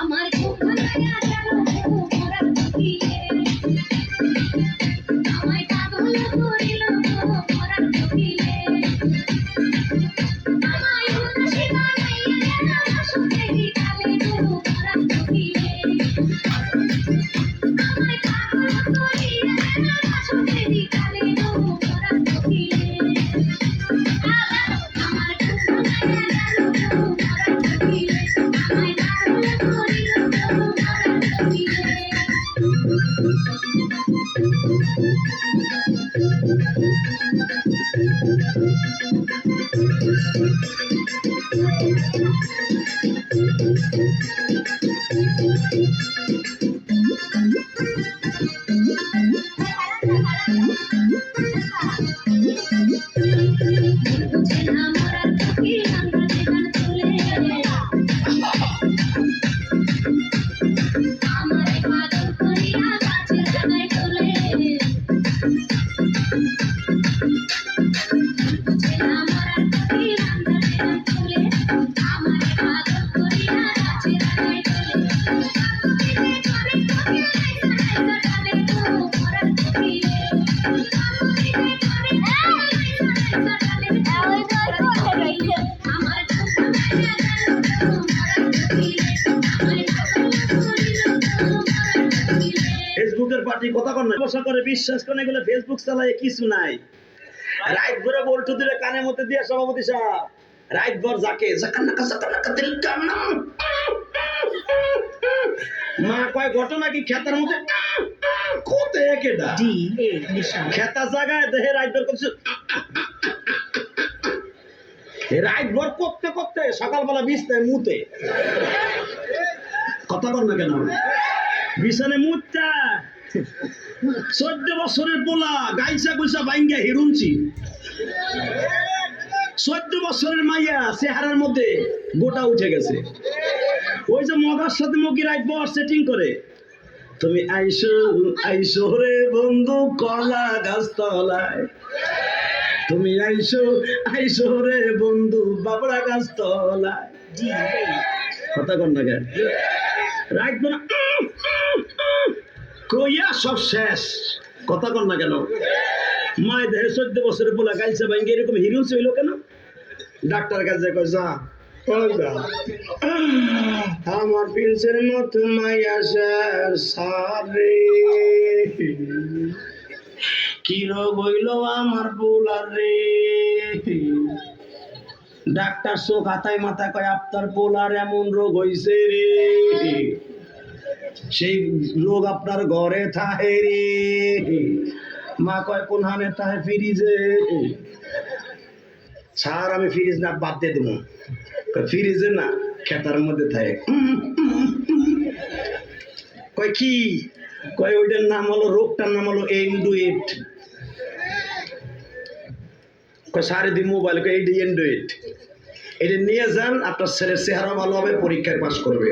আমার খুব ভালো লাগে মোরা দিলে আমায় পাগল করিল মোরা দিলে আমায় উদাসী বানাইয়া গেল সুখে দিকালে মোরা দিলে আমায় পাগল করিয়া গেল সুখে দিকালে মোরা দিলে আমার খুব ভালো লাগে মোরা দিলে আমায় পাগল করিল মোরা দিলে ফেসবুকের পার্টি কথা কর না বসা করে বিশ্বাস করে গেলে ফেসবুক চালায় কিছু নাই রাইট ভরে বলটু দিলে কানের মধ্যে দিয়ে সভাপতি সাহেব রাইট ভর যাকে জাকানাকা দিল কান্নাম মা কয় ঘটনা কি খেতার মধ্যে কোতে কেডা জি খেতা জায়গায় দেহে রাইট ভর করছে রাইট ভর করতে করতে সকালবেলা বিছনায় মুতে কথা কর না কেন বিছানে মুতটা 14 বছরের পোলা গাইসা গুইসা বাইঙ্গা হিরুনছি 14 বছরের মাইয়া চেহারার মধ্যে গোটা উঠে গেছে ওই যে মগার সাথে মগি রাইট বর সেটিং করে তুমি আইসো আইসো রে বন্ধু কলা গাছ তলায় তুমি আইসো আইসো রে বন্ধু বাবড়া গাছ তলায় জি কথা কর না কেন রাইট বর কইয়া সব শেষ কথা কর না কেন মায় দেহে 14 বছরের পোলা গাইছে ভাঙ্গে এরকম হিরুস হইল কেন ডাক্তার কাছে কই যা আমার পিলসের মতো মাইয়া শেষ সারে কি রোগ হইল আমার পোলার রে ডাক্তার চোখ হাতায় মাথা কয় আপনার পোলার এমন রোগ হইছে রে সেই লোক আপনার ঘরে থাকে রে মা কয় কোন হানে থাকে ফ্রিজে স্যার আমি ফ্রিজ না বাদ দিয়ে দেবো ফ্রিজে না খেতার মধ্যে থাকে কয় কি কয় ওইটার নাম হলো রোগটার নাম হলো এন্ডুইট কয় সারে দি মোবাইল কয় এন্ডুইট এটা নিয়ে যান আপনার ছেলের চেহারা ভালো হবে পরীক্ষায় পাস করবে